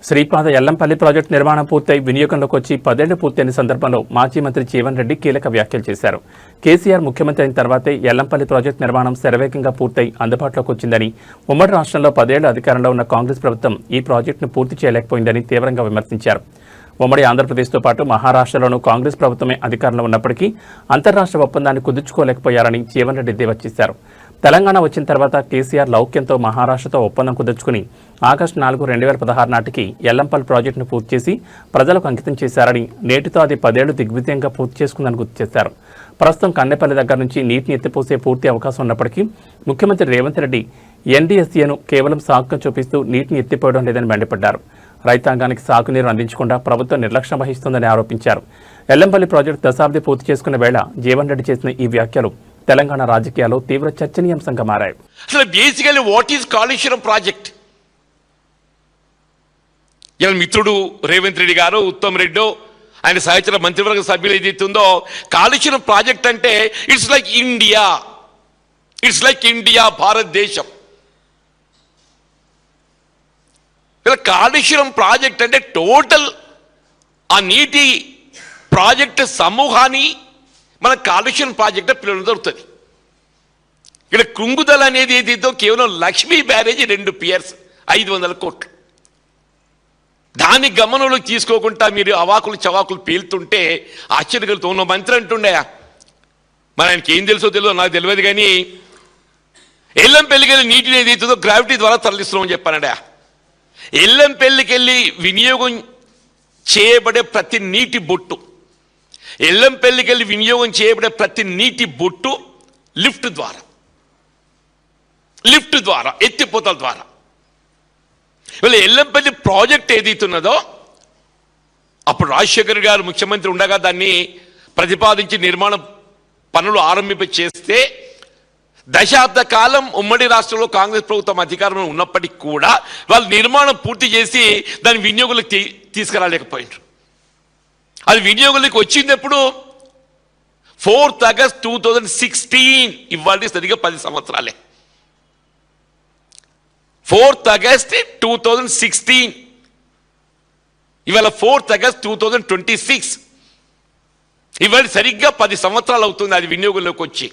Sripada Yellampalli project నిర్మాణం పూర్తయి వినియోగంలోకి వచ్చి 10 ఏళ్లు పూర్తయిన సందర్భంలో మాజీ మంత్రి జీవన్ రెడ్డి కీలక వ్యాఖ్యలు చేశారు. కేసీఆర్ ముఖ్యమంత్రి అయిన తర్వాతే ఎల్లంపల్లి ప్రాజెక్టు నిర్మాణం శరవేగంగా పూర్తయి అందుబాటులోకి వచ్చిందని, ఉమ్మడి రాష్ట్రంలో 10 ఏళ్ల అధికారంలో ఉన్న కాంగ్రెస్ ప్రభుత్వం ఈ ప్రాజెక్టును పూర్తి చేయలేకపోయిందని తీవ్రంగా విమర్శించారు. ఉమ్మడి ఆంధ్రప్రదేశ్తో పాటు మహారాష్ట్రలోనూ కాంగ్రెస్ ప్రభుత్వమే అధికారంలో ఉన్నప్పటికీ అంతర్రాష్ట్ర ఒప్పందాన్ని కుదుర్చుకోలేకపోయారని జీవన్ రెడ్డి ఎద్దేవా చేశారు. తెలంగాణ వచ్చిన తర్వాత కేసీఆర్ లౌక్యంతో మహారాష్ట్రతో ఒప్పందం కుదుర్చుకుని ఆగస్టు 4, 2016 నాటికి ఎల్లంపల్లి ప్రాజెక్టును పూర్తి చేసి ప్రజలకు అంకితం చేశారని, నేటితో అది 10 ఏళ్లు దిగ్విజయంగా పూర్తి చేసుకుందని గుర్తు చేశారు. ప్రస్తుతం కన్నెపల్లి దగ్గర నుంచి నీటిని ఎత్తిపోసే పూర్తి అవకాశం ఉన్నప్పటికీ ముఖ్యమంత్రి రేవంత్ రెడ్డి ఎన్డీఎస్ఏను కేవలం సాకుగా చూపిస్తూ నీటిని ఎత్తిపోయడం లేదని మండిపడ్డారు. రైతాంగానికి సాగునీరు అందించకుండా ప్రభుత్వం నిర్లక్ష్యం వహిస్తోందని ఆరోపించారు. ఎల్లంపల్లి ప్రాజెక్టు దశాబ్ది పూర్తి చేసుకున్న వేళ జీవన్ రెడ్డి చేసిన ఈ వ్యాఖ్యలు తెలంగాణ రాజకీయాల్లో తీవ్ర చర్చనీయాంశంగా మారాయి. అసలు basically what is Kaleshwaram project? ఇలా మిత్రుడు రేవంత్ రెడ్డి గారు, ఉత్తమ్ రెడ్డి, ఆయన సహచర మంత్రివర్గ సభ్యులు ఏదైతుందో కాళేశ్వరం ప్రాజెక్ట్ అంటే ఇట్స్ లైక్ ఇండియా, భారతదేశం. ఇలా కాళేశ్వరం ప్రాజెక్ట్ అంటే టోటల్ ఆ నీటి ప్రాజెక్టు సమూహాన్ని మన కాళేశ్వరం ప్రాజెక్టు పిల్లలు దొరుకుతుంది. ఇక్కడ కృంగుదల అనేది ఏదైతే కేవలం లక్ష్మీ బ్యారేజీ 2 పియర్స్ 500 కోట్లు. దాన్ని గమనంలోకి తీసుకోకుండా మీరు అవాకులు చవాకులు పేలుతుంటే ఆశ్చర్యకలుగుతూ ఉన్న మంత్రి అంటుండే, మరి ఆయనకి ఏం తెలుసో తెలియదు, నాకు తెలియదు, కానీ ఎల్లంపల్లికి వెళ్ళి నీటిని ఏదైతుందో గ్రావిటీ ద్వారా తరలిస్తున్నామని చెప్పానడా. ఎల్లంపల్లికి వెళ్ళి వినియోగం చేయబడే ప్రతి నీటి బొట్టు, ఎల్లంపల్లికి వెళ్ళి వినియోగం చేయబడే ప్రతి నీటి బొట్టు లిఫ్ట్ ద్వారా ఎత్తిపోతల ద్వారా వీళ్ళ ఎల్లంపల్లి ప్రాజెక్ట్ ఏదైతున్నదో అప్పుడు రాజశేఖర్ గారు ముఖ్యమంత్రి ఉండగా దాన్ని ప్రతిపాదించి నిర్మాణ పనులు ఆరంభింప చేస్తే దశాబ్ద కాలం ఉమ్మడి రాష్ట్రంలో కాంగ్రెస్ ప్రభుత్వం అధికారంలో ఉన్నప్పటికీ కూడా వాళ్ళు నిర్మాణం పూర్తి చేసి దాని వినియోగులకు తీసుకురాలేకపోయినారు. అది వినియోగులకు వచ్చింది ఎప్పుడు? 4th August 2016. ఇవాళ సరిగ్గా 10 సంవత్సరాలే. 4th August 2016. ఇవాళ 4th August 2026. ఇవాళ సరిగ్గా 10 సంవత్సరాలు అవుతుంది అది వినియోగంలోకి వచ్చి.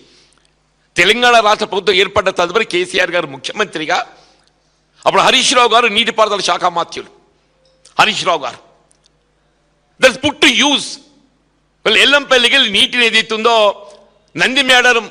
తెలంగాణ రాష్ట్ర ప్రభుత్వం ఏర్పడ్డ తదుపరి కేసీఆర్ గారు ముఖ్యమంత్రిగా, అప్పుడు హరీష్ రావు గారు నీటిపారుదల శాఖ మంత్రులు. హరీష్ రావు గారు దట్స్ పుట్ టు యూజ్. ఎల్లంపల్లికి నీటిని ఏదైతుందో నంది మేడారం